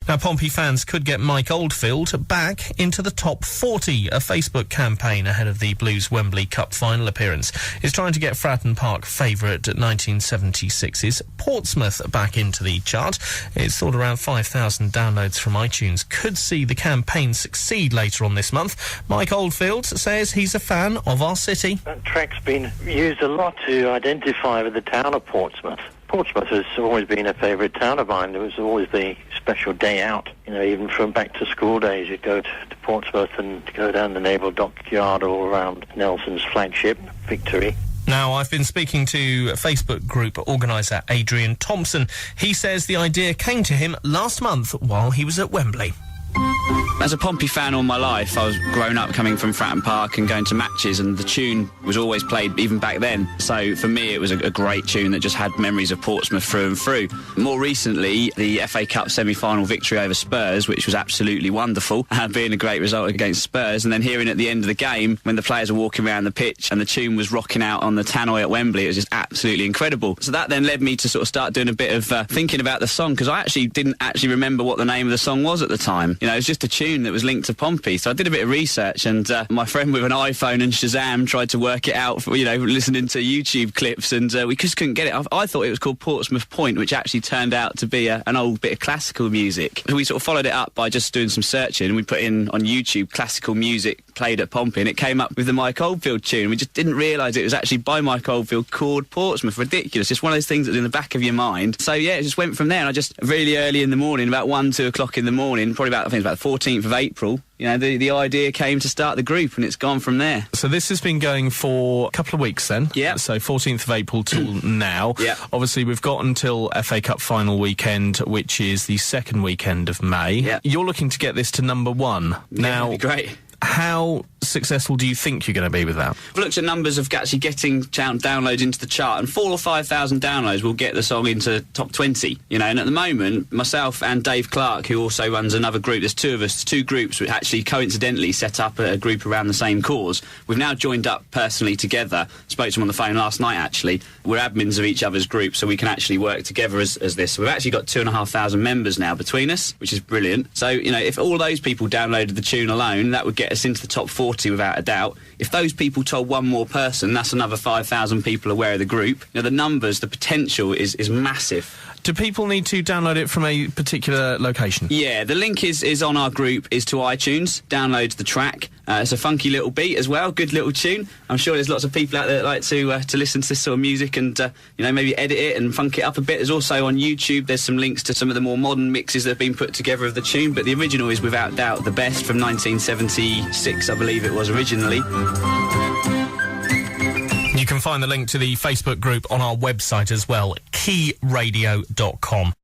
Now, Pompey fans could get Mike Oldfield back into the top 40. A Facebook campaign ahead of the Blues Wembley Cup final appearance is trying to get Fratton Park favourite 1976's Portsmouth back into the chart. It's thought around 5,000 downloads from iTunes could see the campaign succeed later on this month. Mike Oldfield says he's a fan of our city. That track's been used a lot to identify with the town of Portsmouth. Portsmouth has always been a favourite town of mine. There was always the special day out. You know, even from back to school days, you'd go to Portsmouth and go down the naval dockyard all around Nelson's flagship, Victory. Now, I've been speaking to Facebook group organiser Adrian Thompson. He says the idea came to him last month while he was at Wembley. As a Pompey fan all my life, I was grown up coming from Fratton Park and going to matches, and the tune was always played even back then. So for me it was a great tune that just had memories of Portsmouth through and through. More recently, the FA Cup semi-final victory over Spurs, which was absolutely wonderful, being a great result against Spurs, and then hearing at the end of the game when the players were walking around the pitch and the tune was rocking out on the tannoy at Wembley, it was just absolutely incredible. So that then led me to sort of start doing a bit of thinking about the song, because I actually didn't remember what the name of the song was at the time. You know, it was just a tune that was linked to Pompey. So I did a bit of research, and my friend with an iPhone and Shazam tried to work it out, for, you know, listening to YouTube clips, and we just couldn't get it. I thought it was called Portsmouth Point, which actually turned out to be an old bit of classical music. So we sort of followed it up by just doing some searching, and we put in on YouTube classical music played at Pompey, and it came up with the Mike Oldfield tune. We just didn't realise it was actually by Mike Oldfield, called Portsmouth. Ridiculous. Just one of those things that's in the back of your mind. So yeah, it just went from there, and I just really early in the morning, about 2 o'clock in the morning, probably about, I think it was about the 14th of April, you know, the idea came to start the group, and it's gone from there. So this has been going for a couple of weeks then? Yeah. So 14th of April till now. Yeah. Obviously, we've got until FA Cup final weekend, which is the second weekend of May. Yeah. You're looking to get this to number one. Yeah, now, that'd be great. How successful do you think you're going to be with that? I've looked at numbers of actually getting downloads into the chart, and 4,000 or 5,000 downloads will get the song into top 20. You know, and at the moment, myself and Dave Clark, who also runs another group, there's two of us, two groups, which actually coincidentally set up a group around the same cause. We've now joined up personally together. Spoke to them on the phone last night, actually. We're admins of each other's groups, so we can actually work together as this. So we've actually got 2,500 members now between us, which is brilliant. So, you know, if all those people downloaded the tune alone, that would get us into the top 40 without a doubt. If those people told one more person, that's another 5,000 people aware of the group. You know, the numbers, the potential is massive. Do people need to download it from a particular location? Yeah, the link is on our group, is to iTunes. Download the track. It's a funky little beat as well, good little tune. I'm sure there's lots of people out there that like to listen to this sort of music and, you know, maybe edit it and funk it up a bit. There's also on YouTube, there's some links to some of the more modern mixes that have been put together of the tune, but the original is without doubt the best, from 1976, I believe it was originally. You can find the link to the Facebook group on our website as well, keyradio.com.